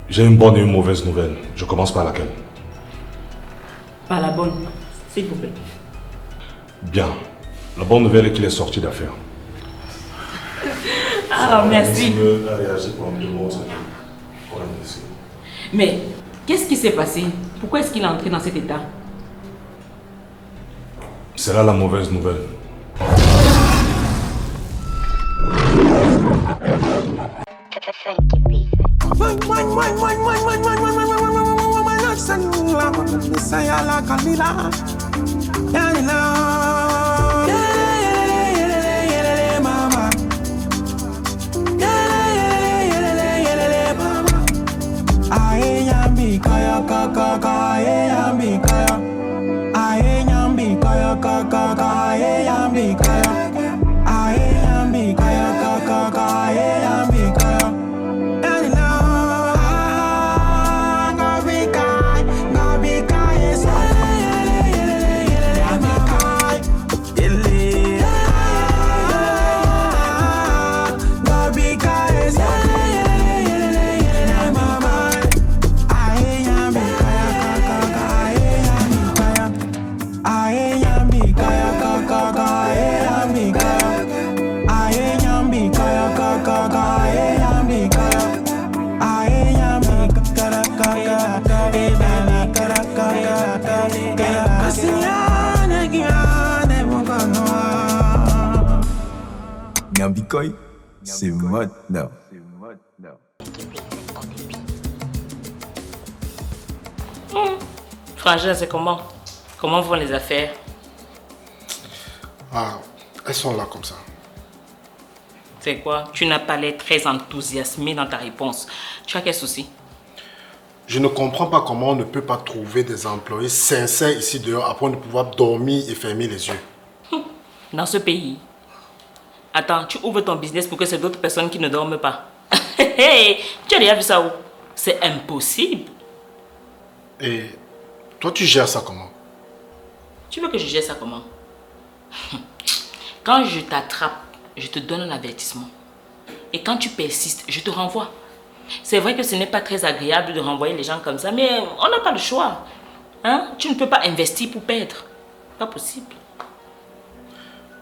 J'ai une bonne et une mauvaise nouvelle. Je commence par laquelle? Par la bonne, s'il vous plaît. Bien. La bonne nouvelle est qu'il est sorti d'affaires. Ah, merci. Mais, qu'est-ce qui s'est passé? Pourquoi est-ce qu'il est entré dans cet état? C'est là la mauvaise nouvelle. Nyambikoy, c'est maintenant. Frangin, c'est comment? Comment vont les affaires? Ah, elles sont là comme ça. C'est quoi? Tu n'as pas l'air très enthousiasmé dans ta réponse. Tu as quel souci? Je ne comprends pas comment on ne peut pas trouver des employés sincères ici dehors après de pouvoir dormir et fermer les yeux. Dans ce pays. Attends, tu ouvres ton business pour que c'est d'autres personnes qui ne dorment pas. Tu as déjà vu ça où? C'est impossible. Et toi, tu gères ça comment? Tu veux que je gère ça comment? Quand je t'attrape, je te donne un avertissement. Et quand tu persistes, je te renvoie. C'est vrai que ce n'est pas très agréable de renvoyer les gens comme ça, mais on n'a pas le choix. Hein? Tu ne peux pas investir pour perdre. Pas possible.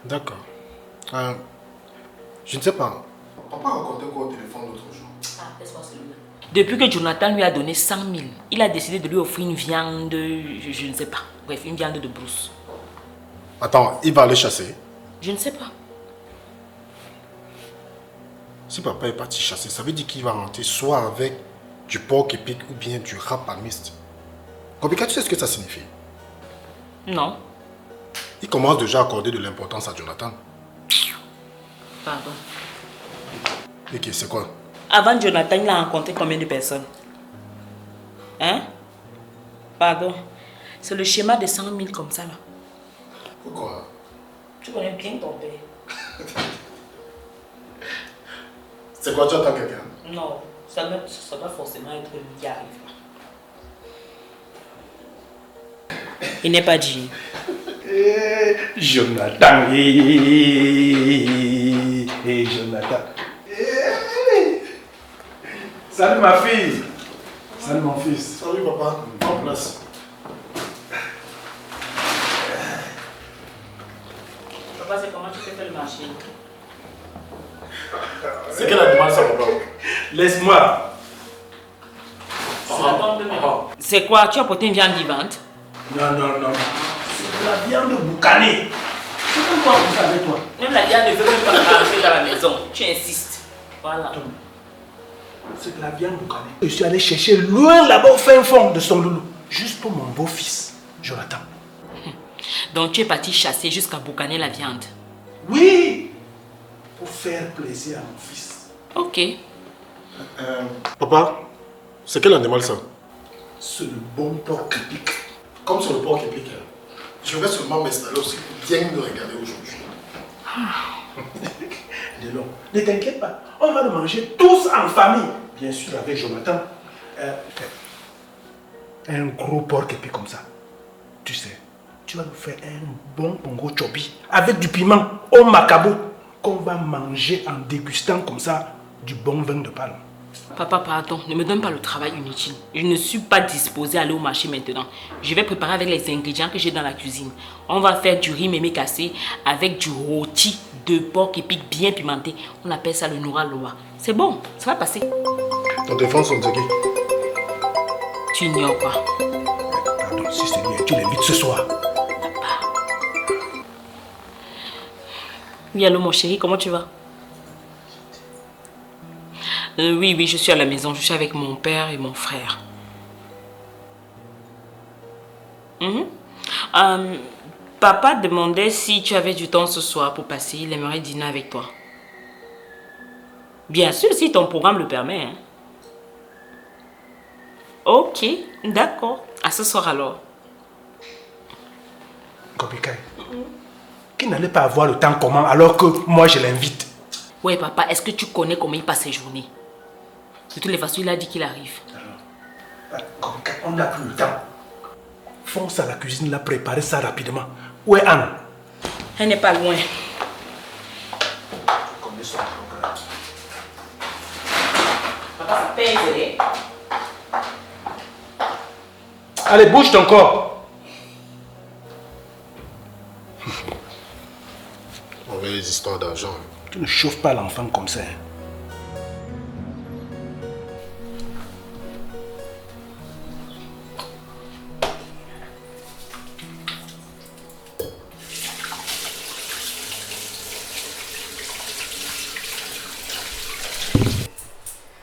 D'accord. Je ne sais pas. Papa a raconté quoi au téléphone l'autre jour? Ah, laisse-moi celui-là. Depuis que Jonathan lui a donné 100 000, il a décidé de lui offrir une viande, je ne sais pas. Bref, une viande de brousse. Attends, il va aller chasser? Je ne sais pas. Si papa est parti chasser, ça veut dire qu'il va rentrer soit avec du porc épic ou bien du rat palmiste. Kobika, tu sais ce que ça signifie? Non. Il commence déjà à accorder de l'importance à Jonathan. Pardon. Ok, c'est quoi? Avant Jonathan, il a rencontré combien de personnes? Hein? Pardon. C'est le schéma de 100 000 comme ça là. Pourquoi? Tu connais bien ton père. C'est quoi, tu attends quelqu'un? Non, ça doit forcément être lui qui arrive. Il n'est pas dit. Jonathan, Jonathan. Salut ma fille. Salut mon fils. Salut papa, en place. Papa, c'est comment tu fais faire le marché? C'est quel animal ça, papa? Laisse-moi. C'est quoi? Tu as porté une viande vivante? Non. C'est de la viande boucanée. Tu peux quoi comme ça avec toi? Même la viande ne veut même pas rentrer dans la maison. Tu insistes. Voilà. C'est de la viande boucanée. Je suis allé chercher loin là-bas au fin fond de son loulou. Juste pour mon beau-fils, Jonathan. Donc tu es parti chasser jusqu'à boucaner la viande? Oui. Pour faire plaisir à mon fils. Ok. Papa, c'est quel animal ça? C'est le bon porc épic. Comme sur le porc épic, je vais seulement m'installer aussi pour bien me regarder aujourd'hui. Delon, ne t'inquiète pas, on va le manger tous en famille. Bien sûr avec Jonathan. Un gros porc épic comme ça. Tu sais, tu vas nous faire un bon pongo chobi avec du piment au macabo qu'on va manger en dégustant comme ça du bon vin de palme. Papa, pardon, ne me donne pas le travail inutile. Je ne suis pas disposée à aller au marché maintenant. Je vais préparer avec les ingrédients que j'ai dans la cuisine. On va faire du riz mémé cassé avec du rôti de porc épic bien pimenté. On appelle ça le noura loa. C'est bon, ça va passer. Ton téléphone sonne, c'est qui? Tu ignores quoi? Pardon, si c'est lui, tu l'invites ce soir. Oui, allô mon chéri, comment tu vas? Oui, je suis à la maison. Je suis avec mon père et mon frère. Papa demandait si tu avais du temps ce soir pour passer. Il aimerait dîner avec toi. Bien sûr, si ton programme le permet. Hein. Ok, d'accord. À ce soir alors. Kobikai, qui n'allait pas avoir le temps comment alors que moi je l'invite? Ouais, papa, est-ce que tu connais comment il passe ses journées? De toutes les façons, il a dit qu'il arrive. Kobikai, on n'a plus le temps. Fonce à la cuisine, là, préparer ça rapidement. Où est Anne? Elle n'est pas loin. Connais son programme. Papa, ça pèse, Allez, bouge ton corps. On veut les histoires d'argent. Tu ne chauffes pas l'enfant comme ça. Hein.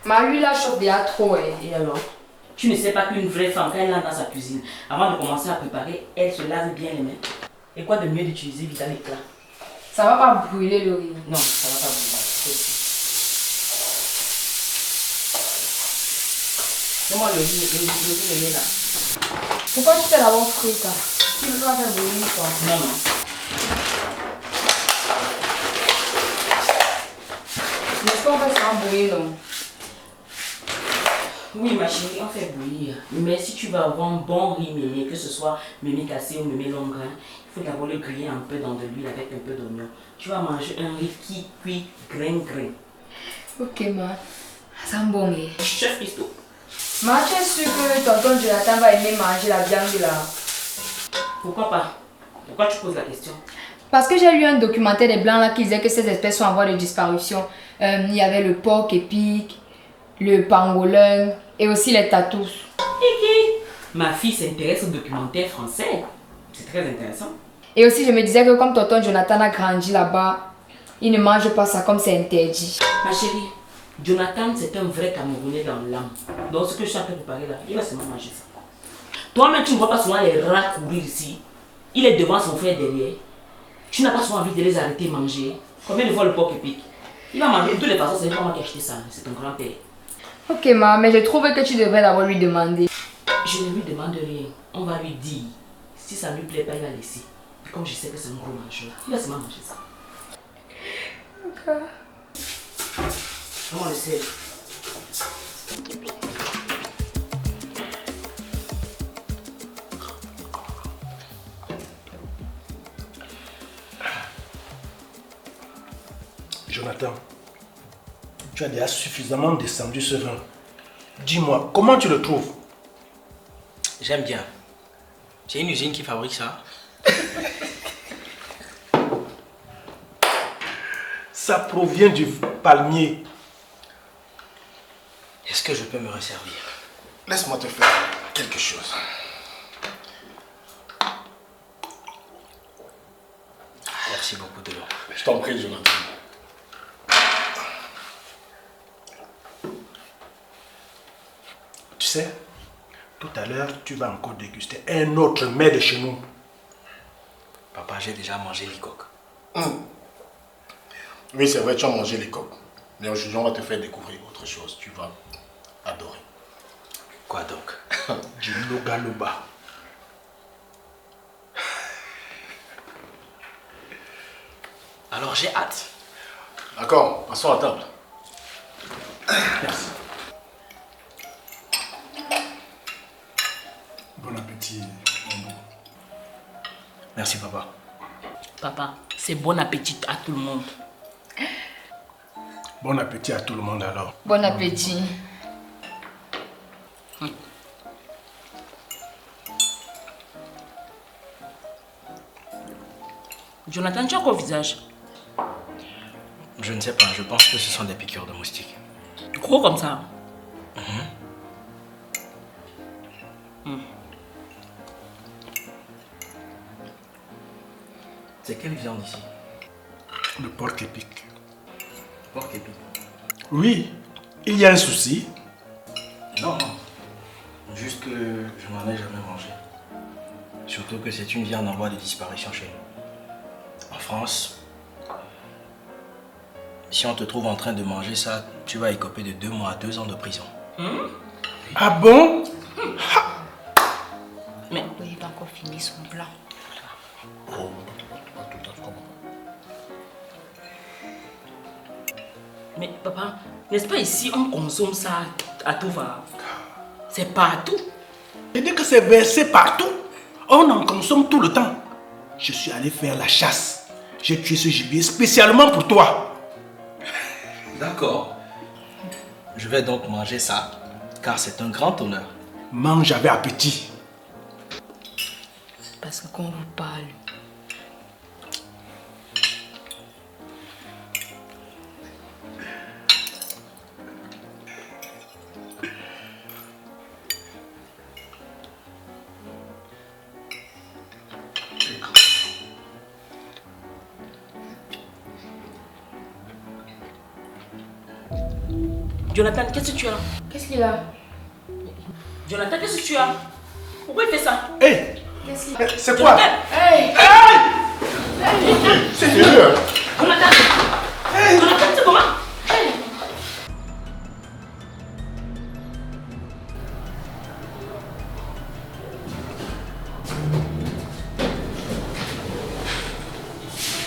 Marie la chauffe déjà trop. Et alors? Tu ne sais pas qu'une vraie femme, quand elle entre dans sa cuisine, avant de commencer à préparer, elle se lave bien les mains. Et quoi de mieux d'utiliser Vital Éclat? Ça va pas brûler le riz. Non, ça va pas brûler. Fais-moi le riz là. Pourquoi tu fais d'abord frit ça? Tu veux pas faire brûler quoi? Non, non. N'est-ce pas on fait ça en brûler non? Oui, ma chérie, on fait bouillir. Mais si tu vas avoir un bon riz mémé, que ce soit mémé cassé ou mémé long grain, il faut d'abord le griller un peu dans de l'huile avec un peu d'oignon. Tu vas manger un riz qui cuit grain. Ok, ma. Ça me bon. Chef Christo. Ma, tu es sûr que tonton Jonathan va aimer manger la viande là? Pourquoi pas? Pourquoi tu poses la question? Parce que j'ai lu un documentaire des Blancs là qui disait que ces espèces sont en voie de disparition. Il y avait le porc épic, le pangolin et aussi les tatous. Ma fille s'intéresse au documentaire français. C'est très intéressant. Et aussi je me disais que comme tonton Jonathan a grandi là-bas, il ne mange pas ça comme c'est interdit. Ma chérie, Jonathan c'est un vrai Camerounais dans l'âme. Donc ce que je suis en train de préparer là, il va seulement manger ça. Toi-même tu ne vois pas souvent les rats courir ici. Il est devant son frère derrière. Tu n'as pas souvent envie de les arrêter manger. Combien de fois le porc épic? Il va manger de toutes les façons, c'est pas moi qui ai acheté ça, c'est ton grand-père. Ok ma, mais je trouve que tu devrais d'abord lui demander. Je ne lui demande rien. On va lui dire. Si ça ne lui plaît pas, il va laisser. Et comme je sais que c'est un gros mangeur, il va seulement manger ça. Ok. Comment le sait? Jonathan, tu as déjà suffisamment descendu ce vin. Dis-moi, comment tu le trouves? J'aime bien. J'ai une usine qui fabrique ça. Ça provient du palmier. Est-ce que je peux me resservir? Laisse-moi te faire quelque chose. Merci beaucoup de l'eau. Je t'en prie, Jonathan. Tu sais, tout à l'heure, tu vas encore déguster un autre mets de chez nous. Papa, j'ai déjà mangé les coques. Oui, c'est vrai, tu as mangé les coques. Mais aujourd'hui, on va te faire découvrir autre chose. Tu vas adorer. Quoi donc? Du logaloba. Alors j'ai hâte. D'accord, passons à table. Merci. Bon appétit, mon beau. Merci papa. Papa, c'est bon appétit à tout le monde. Bon appétit à tout le monde alors. Bon appétit. Jonathan, tu as quoi au visage? Je ne sais pas, je pense que ce sont des piqûres de moustiques. Gros comme ça. C'est quelle viande ici? Le porc épic. Porc épic. Oui, il y a un souci. Non, non. Juste que je n'en ai jamais mangé. Surtout que c'est une viande en voie de disparition chez nous. En France, si on te trouve en train de manger ça, tu vas écoper de 2 mois à 2 ans de prison. Ah bon? Mais Il va encore finir son blanc. Oh, pas tout le temps, je comprends pas. Mais papa, n'est-ce pas ici on consomme ça à tout va? C'est partout. Et dès que c'est versé partout, on en consomme tout le temps. Je suis allé faire la chasse. J'ai tué ce gibier spécialement pour toi. D'accord. Je vais donc manger ça, car c'est un grand honneur. Mange avec appétit. Parce que quand on vous parle, Jonathan, qu'est-ce que tu as? qu'est-ce qu'il a? Jonathan, qu'est-ce que tu as? Pourquoi il fait ça? Hé, Qu'est-ce qu'il a? c'est quoi? Jonathan! Hey! C'est sérieux, hein? Jonathan! Jonathan, c'est comment?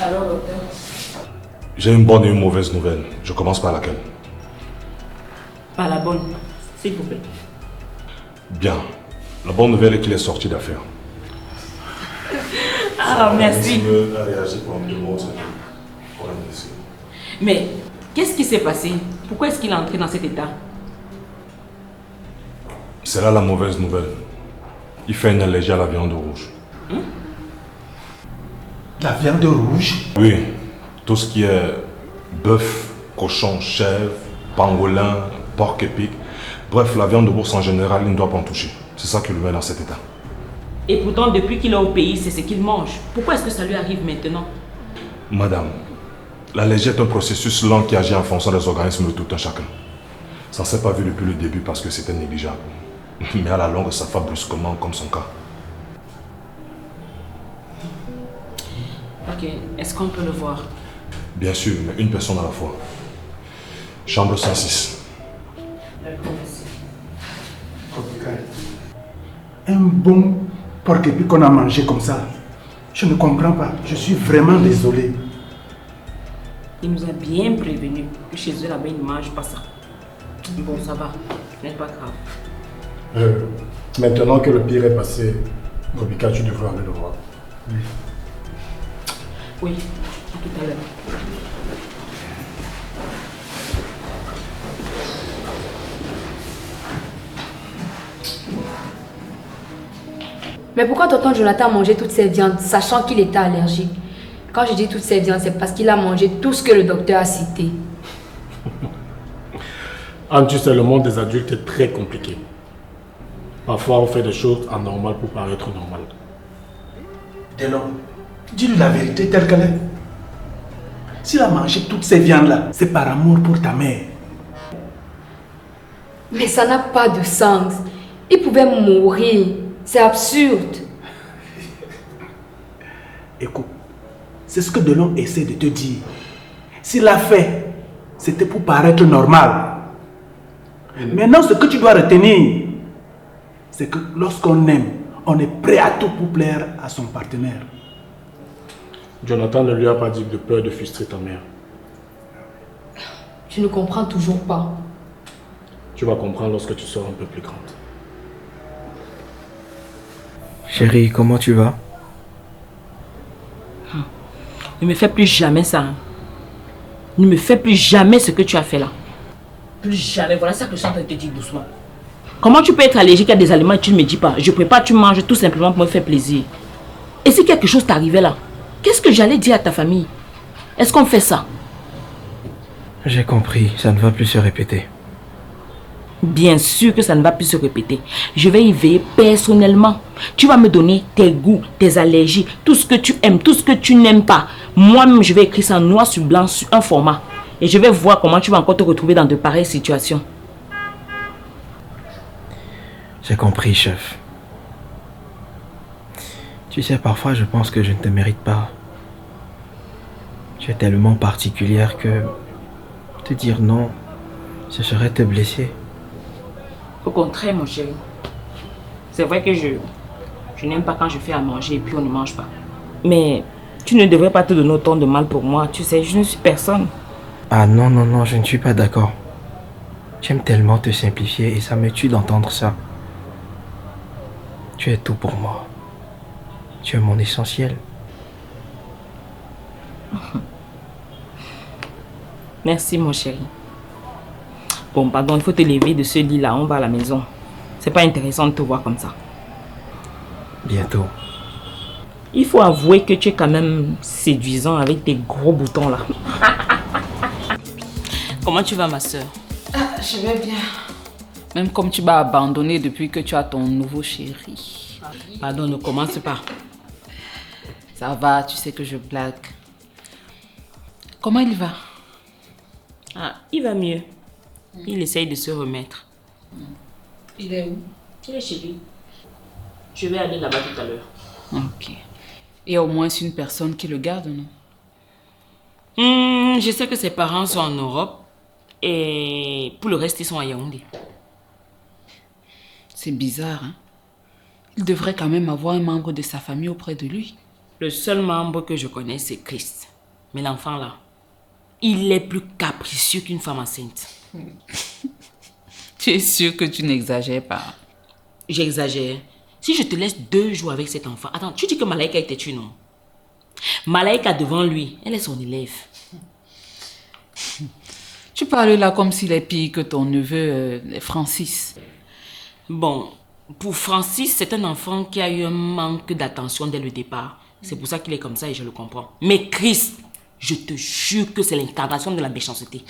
Alors, docteur? J'ai une bonne et une mauvaise nouvelle. Je commence par laquelle? Pas la bonne, s'il vous plaît. Bien. La bonne nouvelle est qu'il est sorti d'affaire. Ah, merci. Mais qu'est-ce qui s'est passé? Pourquoi est-ce qu'il est entré dans cet état? C'est là la mauvaise nouvelle. Il fait une allergie à la viande rouge. La viande rouge? Oui, tout ce qui est bœuf, cochon, chèvre, pangolin, porc épic. Bref, la viande de bourse en général, il ne doit pas en toucher. C'est ça qui le met dans cet état. Et pourtant, depuis qu'il est au pays, c'est ce qu'il mange. Pourquoi est-ce que ça lui arrive maintenant? Madame, l'allergie est un processus lent qui agit en fonction des organismes de tout un chacun. Ça ne s'est pas vu depuis le début parce que c'était négligeable. Mais à la longue, ça fait brusquement comme son cas. Ok, est-ce qu'on peut le voir? Bien sûr, mais une personne à la fois. Chambre 106. Un bon porc épic qu'on a mangé comme ça. Je ne comprends pas. Je suis vraiment désolé. Il nous a bien prévenu que chez eux là-bas, ils ne mangent pas ça. Bon, ça va, ce n'est pas grave. Maintenant que le pire est passé, Ngobika, tu devrais aller le voir. Oui, à tout à l'heure. Mais pourquoi tonton Jonathan a mangé toutes ces viandes, sachant qu'il était allergique? Quand je dis toutes ces viandes, c'est parce qu'il a mangé tout ce que le docteur a cité. Anne, tu sais, le monde des adultes est très compliqué. Parfois, on fait des choses anormales pour paraître normal. Dès lors, dis-lui la vérité telle qu'elle est. S'il a mangé toutes ces viandes-là, c'est par amour pour ta mère. Mais ça n'a pas de sens. Il pouvait mourir. C'est absurde. Écoute, c'est ce que Delon essaie de te dire. S'il l'a fait, c'était pour paraître normal. Maintenant, ce que tu dois retenir, c'est que lorsqu'on aime, on est prêt à tout pour plaire à son partenaire. Jonathan ne lui a pas dit de peur de frustrer ta mère. Je ne comprends toujours pas. Tu vas comprendre lorsque tu seras un peu plus grande. Chérie, comment tu vas? Ne me fais plus jamais ça. Ne me fais plus jamais ce que tu as fait là. Plus jamais. Voilà ça que je suis en train de te dire doucement. Comment tu peux être allergique à des aliments et tu ne me dis pas? Je prépare, tu manges tout simplement pour me faire plaisir. Et si quelque chose t'arrivait là, qu'est-ce que j'allais dire à ta famille? Est-ce qu'on fait ça? J'ai compris, ça ne va plus se répéter. Bien sûr que ça ne va plus se répéter. Je vais y veiller personnellement. Tu vas me donner tes goûts, tes allergies, tout ce que tu aimes, tout ce que tu n'aimes pas. Moi-même, je vais écrire ça noir sur blanc sur un format. Et je vais voir comment tu vas encore te retrouver dans de pareilles situations. J'ai compris, chef. Tu sais, parfois je pense que je ne te mérite pas. Tu es tellement particulière que te dire non, ce serait te blesser. Au contraire, mon chéri. C'est vrai que je n'aime pas quand je fais à manger et puis on ne mange pas. Mais tu ne devrais pas te donner autant de mal pour moi. Tu sais, je ne suis personne. Ah non, non, non, je ne suis pas d'accord. J'aime tellement te simplifier et ça me tue d'entendre ça. Tu es tout pour moi. Tu es mon essentiel. Merci, mon chéri. Bon, pardon, il faut te lever de ce lit-là. On va à la maison. C'est pas intéressant de te voir comme ça. Bientôt. Il faut avouer que tu es quand même séduisant avec tes gros boutons là. Comment tu vas, ma soeur? Je vais bien. Même comme tu m'as abandonné depuis que tu as ton nouveau chéri. Pardon, ne commence pas. Ça va, tu sais que je blague. Comment il va? Ah, il va mieux. Il essaye de se remettre. Il est où? Il est chez lui. Je vais aller là-bas tout à l'heure. Ok. Il y a au moins une personne qui le garde, non? Je sais que ses parents sont en Europe. Et pour le reste, ils sont à Yaoundé. C'est bizarre, hein? Il devrait quand même avoir un membre de sa famille auprès de lui. Le seul membre que je connais, c'est Christ. Mais l'enfant là, il est plus capricieux qu'une femme enceinte. Tu es sûr que tu n'exagères pas? J'exagère. Si je te laisse 2 jours avec cet enfant... Attends, tu dis que Malaïka était tue, non? Malaïka devant lui, elle est son élève. Tu parles là comme s'il est pire que ton neveu Francis. Bon, pour Francis, c'est un enfant qui a eu un manque d'attention dès le départ. C'est pour ça qu'il est comme ça et je le comprends. Mais Christ, je te jure que c'est l'incarnation de la méchanceté.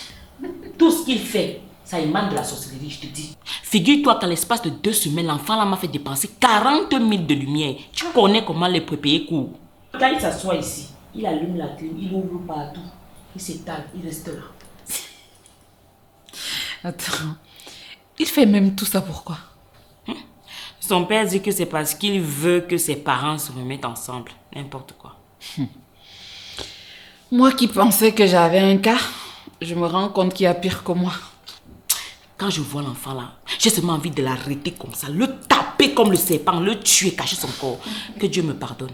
Tout ce qu'il fait, ça émane de la sorcellerie, je te dis. Figure-toi qu'en l'espace de 2 semaines, l'enfant là m'a fait dépenser 40 000 de lumière. Tu connais comment les prépayer court. Quand il s'assoit ici, il allume la clim, il ouvre partout. Il s'étale, il reste là. Attends, il fait même tout ça pourquoi? Son père dit que c'est parce qu'il veut que ses parents se remettent ensemble. N'importe quoi. Moi qui pensais que j'avais un cas, je me rends compte qu'il y a pire que moi. Quand je vois l'enfant là, j'ai seulement envie de l'arrêter comme ça, le taper comme le serpent, le tuer, cacher son corps. Que Dieu me pardonne.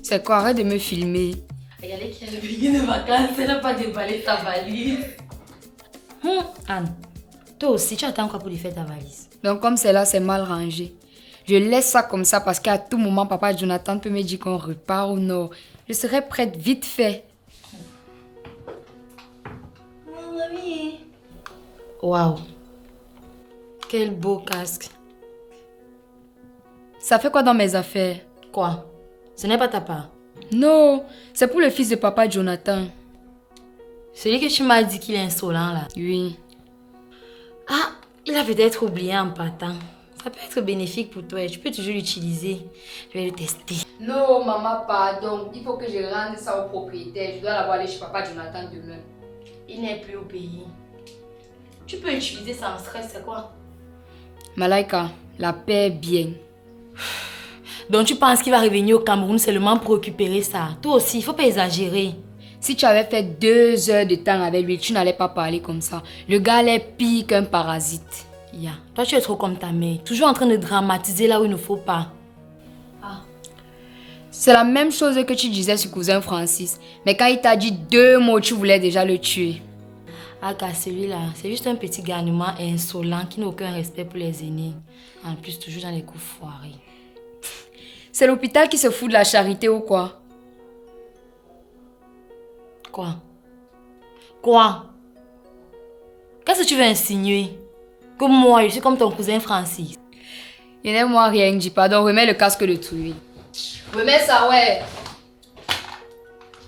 C'est quoi? Arrête de me filmer. Regardez qu'il y a le billet de vacances, elle n'a pas déballé ta valise. Anne, toi aussi, tu attends quoi pour lui faire ta valise? Donc comme c'est là, c'est mal rangé. Je laisse ça comme ça parce qu'à tout moment, papa Jonathan peut me dire qu'on repart au nord. Je serai prête vite fait. Mon ami. Waouh. Quel beau casque. Ça fait quoi dans mes affaires? Quoi? Ce n'est pas ta part. Non, c'est pour le fils de papa Jonathan. Celui que tu m'as dit qu'il est insolent là. Oui. Ah, il a peut-être oublié en partant. Ça peut être bénéfique pour toi et tu peux toujours l'utiliser. Je vais le tester. Non, maman, pardon. Il faut que je rende ça au propriétaire. Je dois l'avoir allé chez papa Jonathan demain. Il n'est plus au pays. Tu peux utiliser sans stress, c'est quoi? Malaïka, la paix est bien. Donc tu penses qu'il va revenir au Cameroun seulement pour récupérer ça? Toi aussi, il faut pas exagérer. Si tu avais fait 2 heures de temps avec lui, tu n'allais pas parler comme ça. Le gars est pire qu'un parasite. Yeah. Toi, tu es trop comme ta mère. Toujours en train de dramatiser là où il ne faut pas. C'est la même chose que tu disais sur cousin Francis. Mais quand il t'a dit 2 mots, tu voulais déjà le tuer. Ah, car celui-là, c'est juste un petit garnement insolent qui n'a aucun respect pour les aînés. En plus, toujours dans les coups foirés. C'est l'hôpital qui se fout de la charité ou quoi? Quoi? Quoi? Qu'est-ce que tu veux insinuer? Que moi, je suis comme ton cousin Francis. Il n'est moi rien, dis pardon, remets le casque de Trouille. Remets ça, ouais.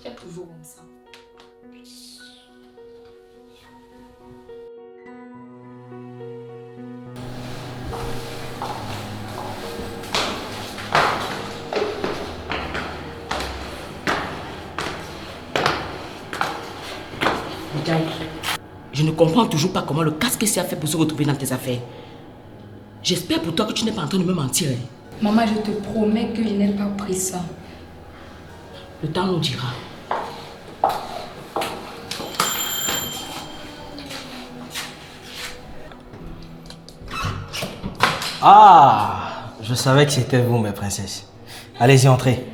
C'est toujours comme ça. Je ne comprends toujours pas comment le casque s'est fait pour se retrouver dans tes affaires. J'espère pour toi que tu n'es pas en train de me mentir. Hein. Maman, je te promets que je n'ai pas pris ça. Le temps nous dira. Ah, je savais que c'était vous, mes princesses. Allez-y, entrez.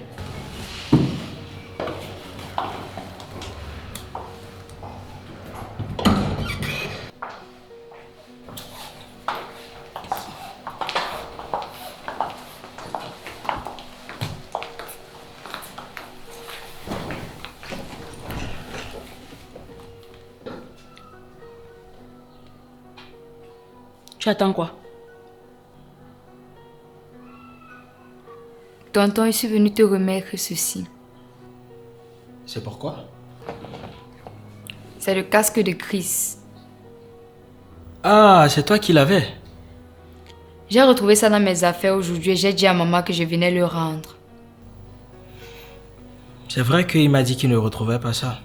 Tu attends quoi? Tonton, je suis venu te remettre ceci. C'est pourquoi? C'est le casque de Chris. Ah, c'est toi qui l'avais. J'ai retrouvé ça dans mes affaires aujourd'hui et j'ai dit à maman que je venais le rendre. C'est vrai qu'il m'a dit qu'il ne retrouvait pas ça.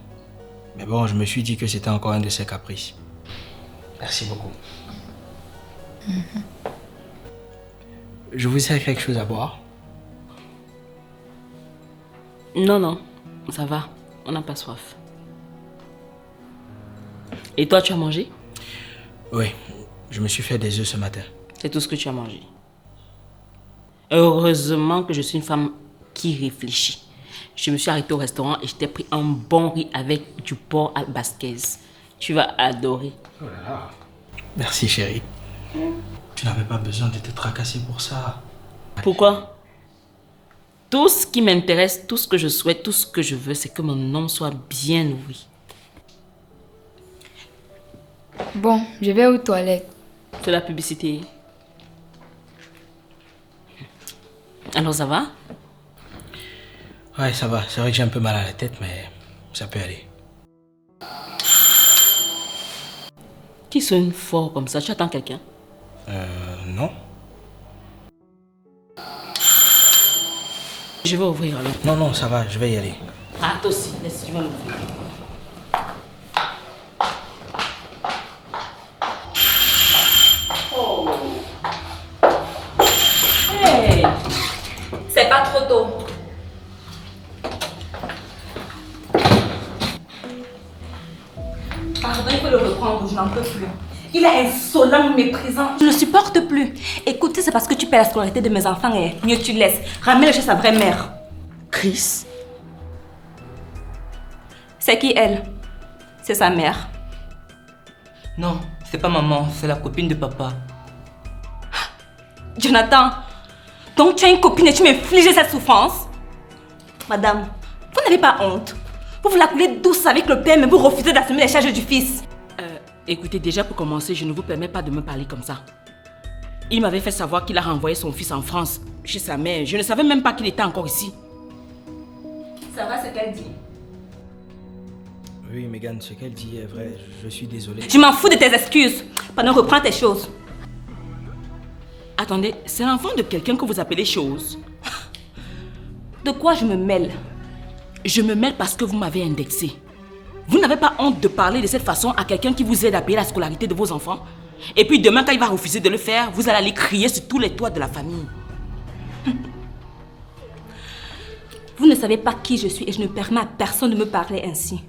Mais bon, je me suis dit que c'était encore un de ses caprices. Merci beaucoup. Je vous sers quelque chose à boire? Non, non, ça va. On n'a pas soif. Et toi, tu as mangé? Oui, je me suis fait des œufs ce matin. C'est tout ce que tu as mangé. Heureusement que je suis une femme qui réfléchit. Je me suis arrêtée au restaurant et je t'ai pris un bon riz avec du porc à basquez. Tu vas adorer. Oh là là. Merci chérie. Tu n'avais pas besoin de te tracasser pour ça. Pourquoi? Tout ce qui m'intéresse, tout ce que je souhaite, tout ce que je veux, c'est que mon homme soit bien nourri. Bon, je vais aux toilettes. C'est la publicité. Alors ça va? Ouais, ça va. C'est vrai que j'ai un peu mal à la tête, mais ça peut aller. Qui sonne fort comme ça? Tu attends quelqu'un? Non. Je vais ouvrir alors. Non, non, ça va, je vais y aller. Ah, toi aussi, laisse, je vais l'ouvrir. Oh. Hey! C'est pas trop tôt. Pardon, il faut le reprendre, je n'en peux plus. Il est insolent, méprisant. Je ne supporte plus. Écoutez, c'est parce que tu perds la scolarité de mes enfants et mieux tu laisses. Ramène-le chez sa vraie mère. Chris? C'est qui elle? C'est sa mère. Non, c'est pas maman, c'est la copine de papa. Jonathan, donc tu as une copine et tu m'infliges cette souffrance? Madame, vous n'avez pas honte. Vous vous la coulez douce avec le père, mais vous refusez d'assumer les charges du fils. Écoutez, déjà pour commencer, je ne vous permets pas de me parler comme ça. Il m'avait fait savoir qu'il a renvoyé son fils en France, chez sa mère. Je ne savais même pas qu'il était encore ici. Ça va ce qu'elle dit? Oui, Megan, ce qu'elle dit est vrai. Je suis désolé. Je m'en fous de tes excuses. Pendant reprends tes choses. Attendez, c'est l'enfant de quelqu'un que vous appelez chose. De quoi je me mêle? Je me mêle parce que vous m'avez indexé. Vous n'avez pas honte de parler de cette façon à quelqu'un qui vous aide à payer la scolarité de vos enfants? Et puis demain, quand il va refuser de le faire, vous allez aller crier sur tous les toits de la famille. Vous ne savez pas qui je suis et je ne permets à personne de me parler ainsi.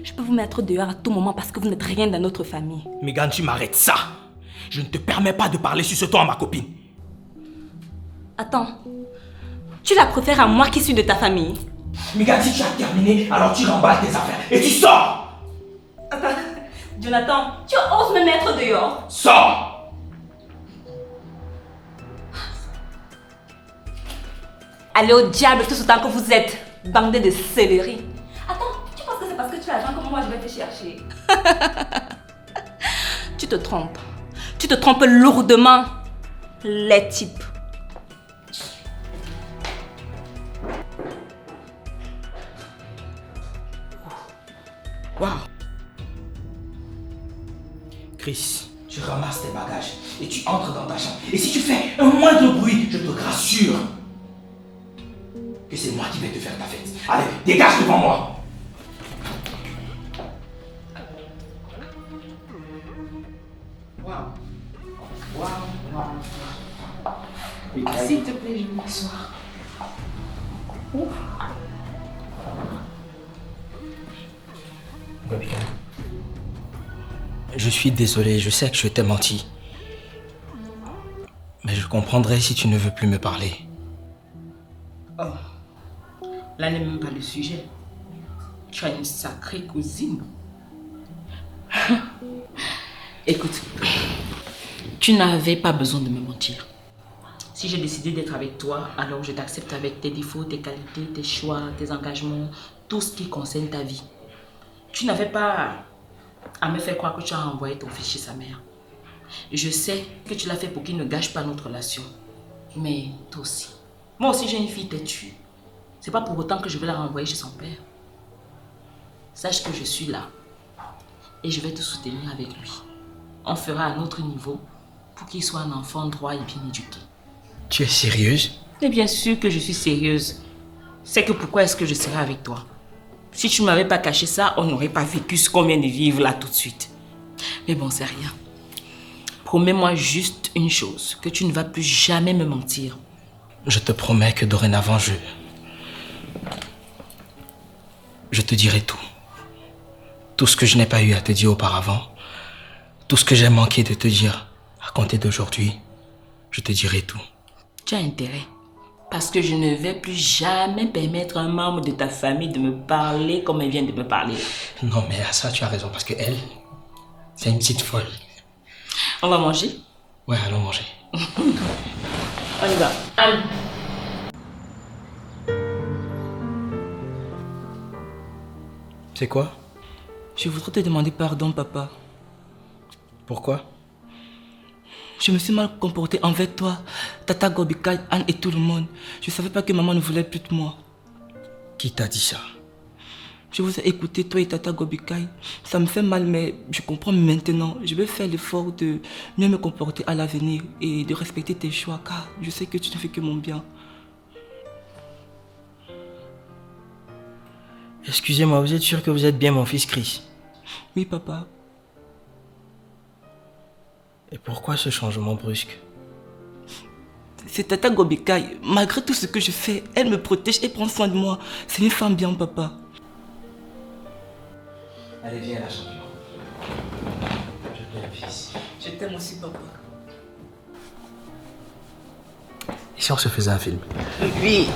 Je peux vous mettre dehors à tout moment parce que vous n'êtes rien dans notre famille. Megan, tu m'arrêtes ça. Je ne te permets pas de parler sur ce ton à ma copine. Attends, tu la préfères à moi qui suis de ta famille? Megan, si tu as terminé, alors tu remballes tes affaires et tu sors. Attends, Jonathan, tu oses me mettre dehors? Sors. Allez au diable tout ce temps que vous êtes, bandé de céleri. Attends, tu penses que c'est parce que tu as l'argent que moi je vais te chercher? Tu te trompes. Tu te trompes lourdement, les types. Waouh. Chris, tu ramasses tes bagages et tu entres dans ta chambre. Et si tu fais un moindre bruit, je te rassure que c'est moi qui vais te faire ta fête. Allez, dégage devant moi. S'il te plaît, je vais m'asseoir. Je suis désolé, je sais que je t'ai menti. Mais je comprendrai si tu ne veux plus me parler. Oh, là n'est même pas le sujet. Tu as une sacrée cousine. Écoute, tu n'avais pas besoin de me mentir. Si j'ai décidé d'être avec toi, alors je t'accepte avec tes défauts, tes qualités, tes choix, tes engagements, tout ce qui concerne ta vie. Tu n'avais pas à me faire croire que tu as envoyé ton fils chez sa mère. Je sais que tu l'as fait pour qu'il ne gâche pas notre relation. Mais toi aussi. Moi aussi j'ai une fille têtue. C'est pas pour autant que je vais la renvoyer chez son père. Sache que je suis là. Et je vais te soutenir avec lui. On fera un autre niveau pour qu'il soit un enfant droit et bien éduqué. Tu es sérieuse? Mais bien sûr que je suis sérieuse. C'est que pourquoi est-ce que je serai avec toi? Si tu ne m'avais pas caché ça, on n'aurait pas vécu ce qu'on vient de vivre là tout de suite. Mais bon, c'est rien. Promets-moi juste une chose, que tu ne vas plus jamais me mentir. Je te promets que dorénavant, je te dirai tout. Tout ce que je n'ai pas eu à te dire auparavant, tout ce que j'ai manqué de te dire à compter d'aujourd'hui, je te dirai tout. Tu as intérêt. Parce que je ne vais plus jamais permettre à un membre de ta famille de me parler comme elle vient de me parler. Non, mais à ça, tu as raison, parce que elle, c'est une petite folle. On va manger? Ouais, allons manger. On y va. Allez. C'est quoi? Je voudrais te demander pardon, papa. Pourquoi? Je me suis mal comportée envers toi, Tata Gobikai, Anne et tout le monde. Je savais pas que maman ne voulait plus de moi. Qui t'a dit ça? Je vous ai écouté, toi et Tata Gobikai. Ça me fait mal, mais je comprends maintenant. Je vais faire l'effort de mieux me comporter à l'avenir et de respecter tes choix, car je sais que tu ne fais que mon bien. Excusez-moi, vous êtes sûr que vous êtes bien mon fils Chris? Oui, papa. Et pourquoi ce changement brusque? C'est Tata Gobikai. Malgré tout ce que je fais, elle me protège et prend soin de moi. C'est une femme bien, papa. Allez, viens là, champion. Je t'aime, fils. Je t'aime aussi, papa. Et si on se faisait un film? Oui.